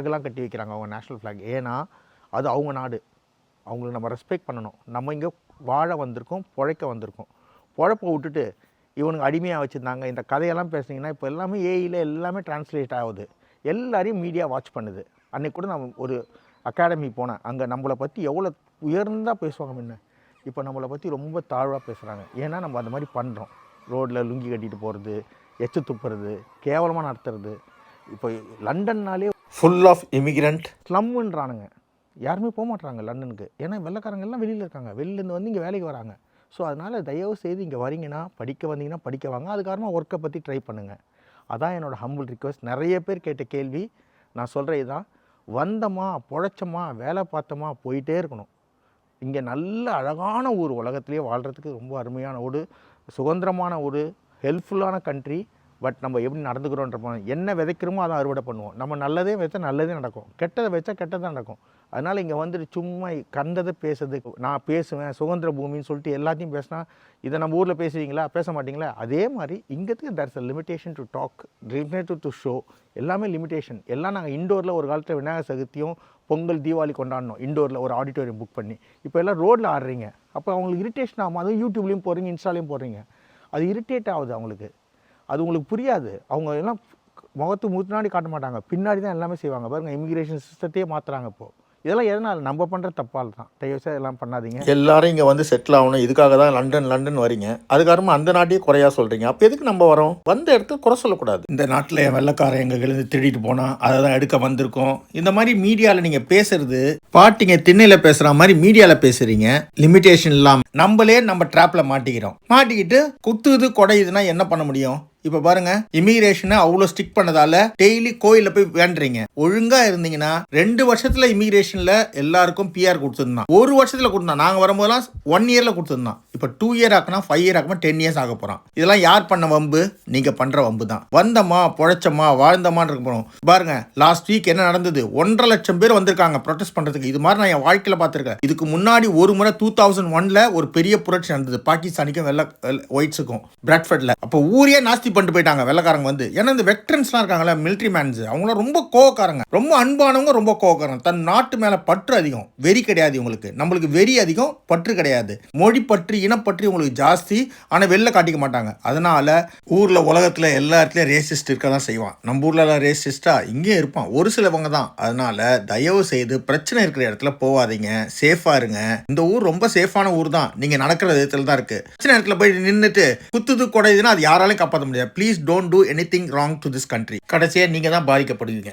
ஃப்ளாக்லாம் கட்டி வைக்கிறாங்க, அவங்க நேஷ்னல் ஃப்ளாக். ஏன்னா அது அவங்க நாடு, அவங்கள நம்ம ரெஸ்பெக்ட் பண்ணணும். நம்ம இங்கே வாழ வந்திருக்கோம், பிழைக்க வந்திருக்கோம். பொழப்பை விட்டுட்டு இவனுக்கு அடிமையாக வச்சுருந்தாங்க. இந்த கதையெல்லாம் பேசுனீங்கன்னா இப்போ எல்லாமே ஏஐயில் எல்லாமே டிரான்ஸ்லேட் ஆகுது, எல்லாரையும் மீடியா வாட்ச் பண்ணுது. அன்றைக்கி கூட நான் ஒரு அகாடமி போனேன், அங்கே நம்மளை பற்றி எவ்வளோ உயர்ந்தாக பேசுவாங்க முன்ன, இப்போ நம்மளை பற்றி ரொம்ப தாழ்வாக பேசுகிறாங்க. ஏன்னா நம்ம அந்த மாதிரி பண்ணுறோம். ரோட்டில் லுங்கி கட்டிட்டு போகிறது, எச்சு துப்புறது, கேவலமாக நடத்துறது. இப்போ லண்டன்னாலே ஃபுல் ஆஃப் இமிக்ரெண்ட் ஸ்லம்முன்றானுங்க. யாருமே போக மாட்டுறாங்க லண்டனுக்கு. ஏன்னா வெள்ளைக்காரங்க எல்லாம் வெளியில் இருக்காங்க, வெளிலேருந்து வந்து இங்கே வேலைக்கு வராங்க. ஸோ அதனால் தயவு செய்து இங்கே வரீங்கன்னா, படிக்க வந்தீங்கன்னா படிக்க வாங்க, அதுக்காரமாக ஒர்க்கை பற்றி ட்ரை பண்ணுங்கள். அதான் என்னோடய ஹம்பிள் ரிக்வெஸ்ட். நிறைய பேர் கேட்ட கேள்வி நான் சொல்கிறது தான், வந்தோமா பொழைச்சோமா வேலை பார்த்தோமா போயிட்டே இருக்கணும். இங்கே நல்ல அழகான ஊர், உலகத்துலேயே வாழ்கிறதுக்கு ரொம்ப அருமையான ஊர், சுதந்திரமான ஊர், ஹெல்ப்ஃபுல்லான கண்ட்ரி. பட் நம்ம எப்படி நடந்துக்கிறோன்றப்போ, என்ன விதைக்கிறோமோ அதான் அறுவடை பண்ணுவோம். நம்ம நல்லதே வச்சா நல்லதே நடக்கும், கெட்டதை வச்சா கெட்டதான் நடக்கும். அதனால் இங்கே வந்துட்டு சும்மா கண்டதை பேசுறது, நான் பேசுவேன் சுதந்திர பூமின்னு சொல்லிட்டு எல்லாத்தையும் பேசினா, இதை நம்ம ஊரில் பேசுவீங்களா, பேச மாட்டிங்களா? அதே மாதிரி இங்கேத்துக்கு there's a limitation to talk, limited to show. எல்லாமே லிமிட்டேஷன். எல்லாம் நாங்கள் இண்டோரில் ஒரு காலத்தில் விநாயகர் சதுர்த்தியும் பொங்கல் தீபாவளி கொண்டாடணும், இண்டோரில் ஒரு ஆடிட்டோரியம் புக் பண்ணி. இப்போ எல்லாம் ரோட்டில் ஆடுறீங்க, அப்போ அவங்களுக்கு இரிட்டேஷன் ஆகும். அதுவும் யூடியூப்லேயும் போடுறீங்க, இன்ஸ்டாலையும் போடுறீங்க, அது இரிட்டேட் ஆகுது அவங்களுக்கு. அது உங்களுக்கு புரியாது. அவங்க எல்லாம் முன்னாடி காட்ட மாட்டாங்க, பின்னாடி தான் எல்லாமே செய்வாங்க. பாருங்கள், இமிக்ரேஷன் சிஸ்டத்தையே மாற்றுறாங்க இப்போது. இதெல்லாம் எதனால்? நம்ம பண்ணுற தப்பால் தான். தயவுசெய்து இதெல்லாம் பண்ணாதீங்க. எல்லாரும் இங்கே வந்து செட்டில் ஆகணும், இதுக்காக தான் லண்டன் வரீங்க. அதுக்காரமாக அந்த நாட்டையே குறையா சொல்கிறீங்க. அப்போ எதுக்கு நம்ம வரோம்? வந்த இடத்துக்கு குறை சொல்லக்கூடாது. இந்த நாட்டில் வெள்ளைக்காரன் எங்கேருந்து திருடிட்டு போனால் அதை தான் எடுக்க வந்திருக்கோம். இந்த மாதிரி மீடியாவில் நீங்கள் பேசுறது, பாட்டிங்க திண்ணையில் பேசுகிற மாதிரி மீடியாவில் பேசுகிறீங்க. லிமிட்டேஷன் இல்லாமல் நம்மளே நம்ம ட்ராப்பில் மாட்டிக்கிட்டு குத்துது குடையுதுன்னா என்ன பண்ண முடியும்? இப்போ பாருங்க, இமிகிரேஷனை அவ்வளோ ஸ்டிக் பண்ணதால டெய்லி கோயிலில் போய் வேண்டுறீங்க. ஒழுங்கா இருந்தீங்கன்னா 2 வருஷத்துல இமிகிரேஷன்ல எல்லாருக்கும் பிஆர் கொடுத்துருந்தான். 1 வருஷத்துல கொடுத்தான். நாங்கள் வரும்போதெல்லாம் 1 இயர்ல கொடுத்துருந்தான். இப்போ 2 இயர் ஆக்குனா 5 இயர் ஆக்குமா 10 இயர்ஸ் ஆக போறான். இதெல்லாம் யார் பண்ண வம்பு? நீங்க பண்ற வம்பு தான். வந்தமா பொழைச்சமா வாழ்ந்தமான்னு இருக்க போறோம். பாருங்க, லாஸ்ட் வீக் என்ன நடந்தது? 1.5 லட்சம் பேர் வந்திருக்காங்க ப்ரொடெஸ்ட் பண்றதுக்கு. இது மாதிரி நான் என் வாழ்க்கையில பார்த்திருக்கேன். இதுக்கு முன்னாடி ஒரு முறை 2001ல ஒரு பெரிய புரட்சி நடந்தது, பாகிஸ்தானிக்கும் ஒயிட்ஸுக்கும் பிராட்ஃபர்ட்ல. அப்போ ஊரே நாஸ்தி பண்ணிட்டு போயிட்டாங்க வெள்ளக்காரங்க வந்து. ஏன்னா இந்த வெக்டரன்ஸ்லாம் இருக்காங்களா, மிலிட்ரி மேன்ஸ், அவங்களாம் ரொம்ப கோவக்காரங்க, ரொம்ப அன்பானவங்க, ரொம்ப கோவக்காரங்க. தன் நாட்டு மேல பற்று அதிகம், வெறி கிடையாது இவங்களுக்கு. நம்மளுக்கு வெறி அதிகம், பற்று கிடையாது. மொழி பற்று, இனப்பற்று உங்களுக்கு ஜாஸ்தி, ஆனா வெளில காட்டிக்க மாட்டாங்க. அதனால ஊர்ல உலகத்துல எல்லா இடத்துலயும் ரேசிஸ்ட் இருக்க தான் செய்வான். நம்ம ஊர்ல எல்லாம் ரேசிஸ்டா இங்கே இருப்பான், ஒரு சிலவங்க தான். அதனால தயவு செய்து பிரச்சனை இருக்கிற இடத்துல போவாதீங்க, சேஃபா இருங்க. இந்த ஊர் ரொம்ப சேஃபான ஊர் தான், நீங்க நடக்கிற விதத்துல தான் இருக்கு. பிரச்சனை இடத்துல போய் நின்றுட்டு குத்துது குடையுதுன்னா அது யாராலையும் காப்பாற்ற முடியாது. Please don't do anything wrong to this country. கடைசியாக நீங்கள் தான் பாதிக்கப்படுவீங்க.